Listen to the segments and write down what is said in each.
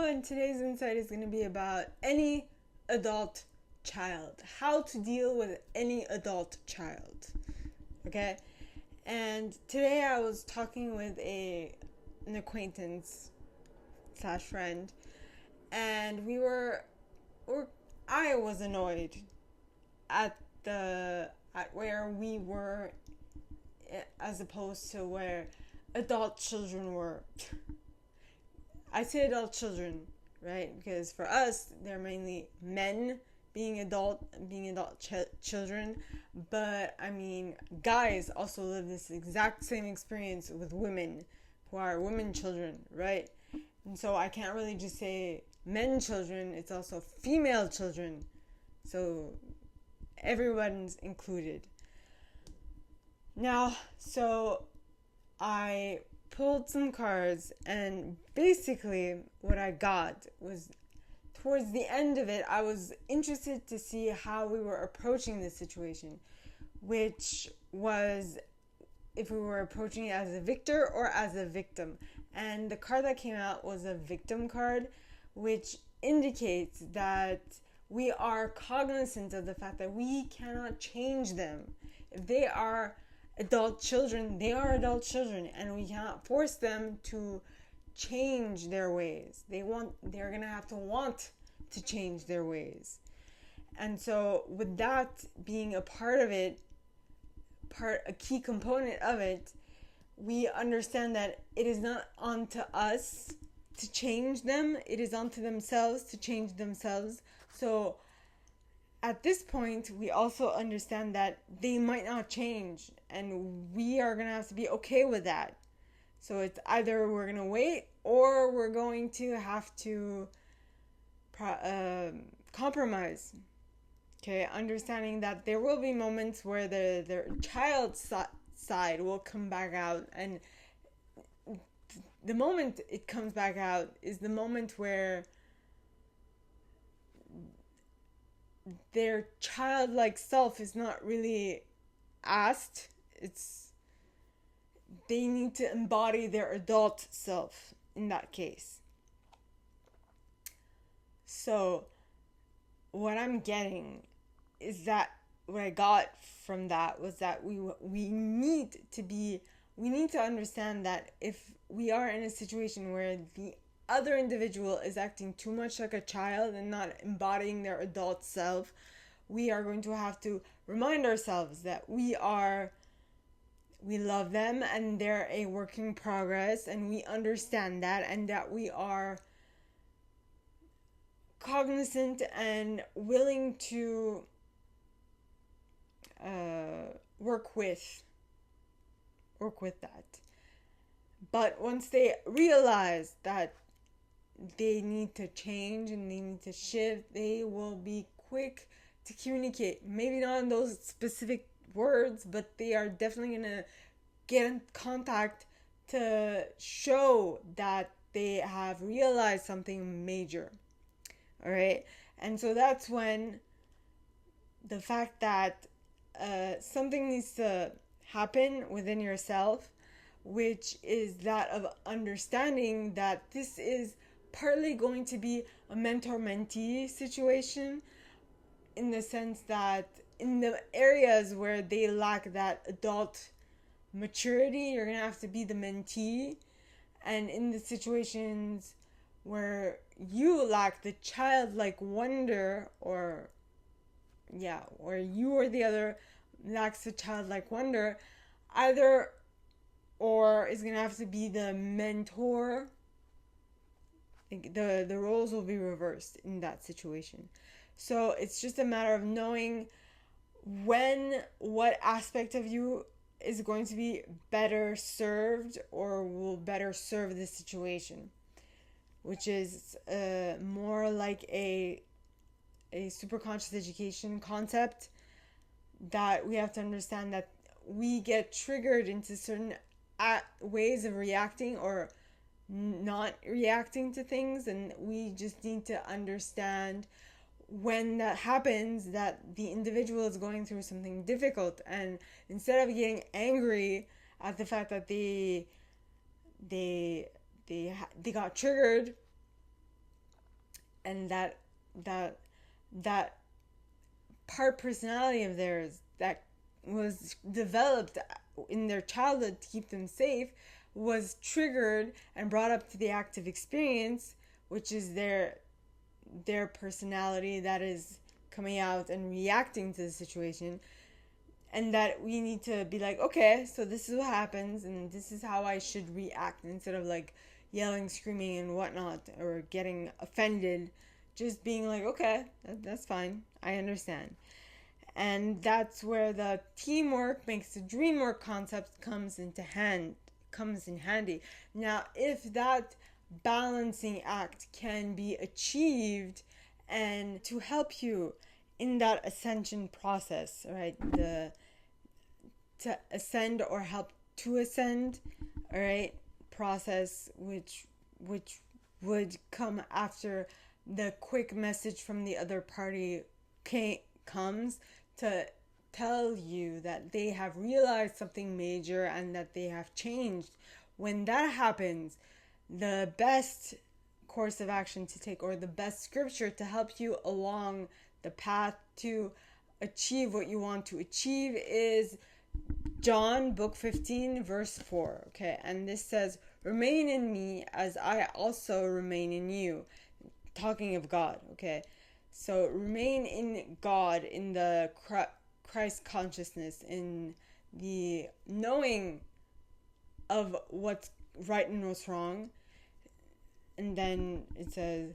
and today's insight is going to be about any adult child. How to deal with any adult child. Okay? And today I was talking with an acquaintance slash friend, and I was annoyed at where we were as opposed to where adult children were. I say adult children, right? Because for us, they're mainly men being adult children. But I mean, guys also live this exact same experience with women who are women children, right? And so I can't really just say men children, it's also female children. So everyone's included. Now, so I pulled some cards, and basically what I got was, towards the end of it, I was interested to see how we were approaching this situation, which was if we were approaching it as a victor or as a victim. And the card that came out was a victim card, which indicates that we are cognizant of the fact that we cannot change them. If they are adult children, they are adult children, and we cannot force them to change their ways. They're gonna have to want to change their ways. And so with that being a part of it, a key component of it, we understand that it is not onto us to change them, it is onto themselves to change themselves. So at this point, we also understand that they might not change, and we are going to have to be okay with that. So it's either we're going to wait or we're going to have to compromise. Okay, understanding that there will be moments where their child's side will come back out, and the moment it comes back out is the moment where their childlike self is not really asked. They need to embody their adult self in that case. So what I'm getting is that what I got from that was that we need to understand that if we are in a situation where the other individual is acting too much like a child and not embodying their adult self, we are going to have to remind ourselves that we love them and they're a work in progress, and we understand that, and that we are cognizant and willing to work with that. But once they realize that they need to change and they need to shift, they will be quick to communicate. Maybe not in those specific words, but they are definitely going to get in contact to show that they have realized something major. All right? And so that's when the fact that something needs to happen within yourself, which is that of understanding that this is partly going to be a mentor-mentee situation, in the sense that in the areas where they lack that adult maturity, you're going to have to be the mentee. And in the situations where you lack the childlike wonder, or you or the other lacks the childlike wonder, either or is going to have to be the mentor. The roles will be reversed in that situation. So it's just a matter of knowing what aspect of you is going to be better served or will better serve the situation, which is more like a superconscious education concept, that we have to understand that we get triggered into certain ways of reacting or not reacting to things, and we just need to understand when that happens that the individual is going through something difficult, and instead of getting angry at the fact that they got triggered, and that that part personality of theirs that was developed in their childhood to keep them safe was triggered and brought up to the active experience, which is their personality that is coming out and reacting to the situation. And that we need to be like, okay, so this is what happens and this is how I should react, instead of like yelling, screaming and whatnot, or getting offended. Just being like, okay, that's fine, I understand. And that's where the teamwork makes the dream work concept comes in handy. Now, if that balancing act can be achieved, and to help you in that ascension process, right? The to ascend or help to ascend, all right, process, which would come after the quick message from the other party comes to tell you that they have realized something major and that they have changed. When that happens, the best course of action to take, or the best scripture to help you along the path to achieve what you want to achieve, is John book 15 verse 4. Okay, and this says, remain in me as I also remain in you, talking of God. Okay, so remain in God, in the Christ consciousness, in the knowing of what's right and what's wrong. And then it says,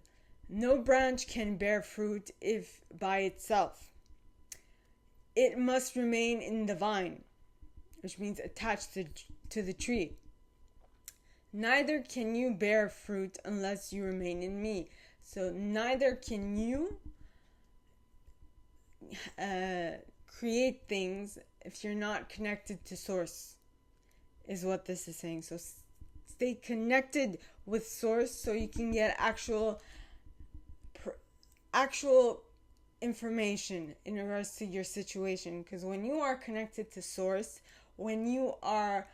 no branch can bear fruit if by itself. It must remain in the vine, which means attached to the tree. Neither can you bear fruit unless you remain in me. So neither can you create things if you're not connected to source, is what this is saying. So stay connected with source so you can get actual information in regards to your situation. Because when you are connected to source, when you are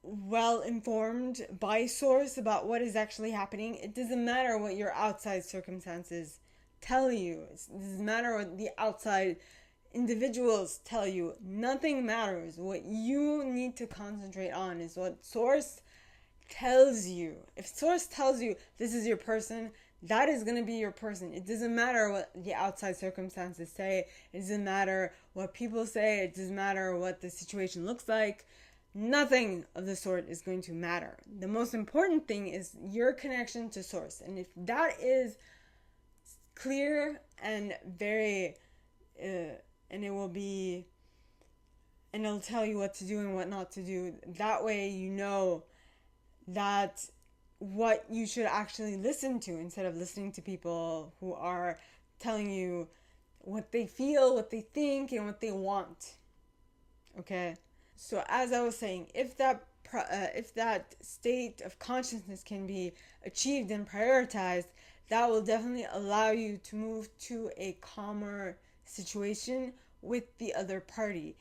well informed by source about what is actually happening, it doesn't matter what your outside circumstances tell you. It doesn't matter what the outside individuals tell you. Nothing matters. What you need to concentrate on is what source tells you. If source tells you this is your person, that is going to be your person. It doesn't matter what the outside circumstances say. It doesn't matter what people say. It doesn't matter what the situation looks like. Nothing of the sort is going to matter. The most important thing is your connection to source. And if that is clear and very, and it'll tell you what to do and what not to do. That way you know that what you should actually listen to, instead of listening to people who are telling you what they feel, what they think, and what they want. Okay? So as I was saying, if that state of consciousness can be achieved and prioritized, that will definitely allow you to move to a calmer situation with the other party,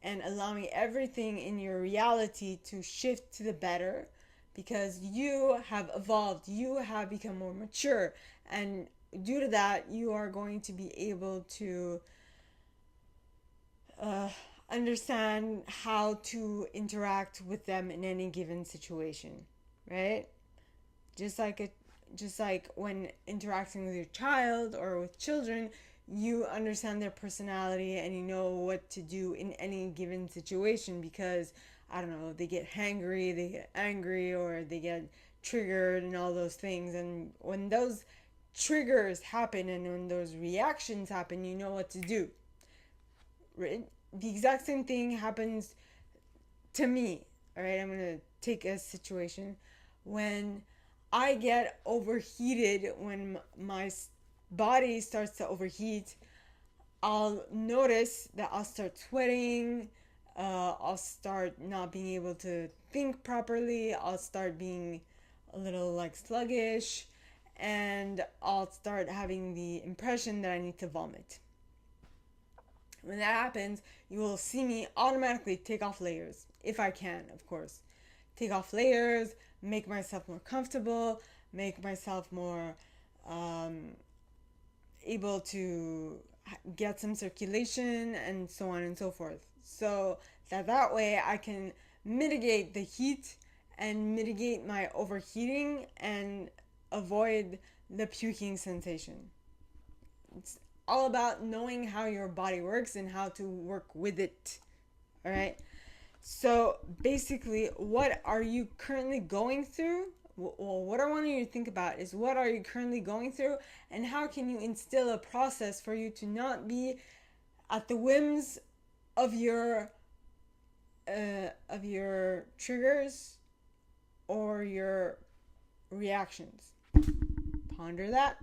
and allowing everything in your reality to shift to the better, because you have evolved, you have become more mature, and due to that, you are going to be able to understand how to interact with them in any given situation, right? Just like when interacting with your child or with children, you understand their personality and you know what to do in any given situation, because I don't know, they get hangry, they get angry, or they get triggered and all those things. And when those triggers happen and when those reactions happen, you know what to do. Right? The exact same thing happens to me. All right, I'm going to take a situation. When I get overheated, when my body starts to overheat, I'll notice that I'll start sweating. I'll start not being able to think properly. I'll start being a little like sluggish, and I'll start having the impression that I need to vomit. When that happens, you will see me automatically take off layers, if I can, of course. Take off layers, make myself more comfortable, make myself more able to get some circulation and so on and so forth. So that way I can mitigate the heat and mitigate my overheating and avoid the puking sensation. It's all about knowing how your body works and how to work with it. All right. So basically, what are you currently going through? Well, what I want you to think about is what are you currently going through, and how can you instill a process for you to not be at the whims of your triggers or your reactions. Ponder that.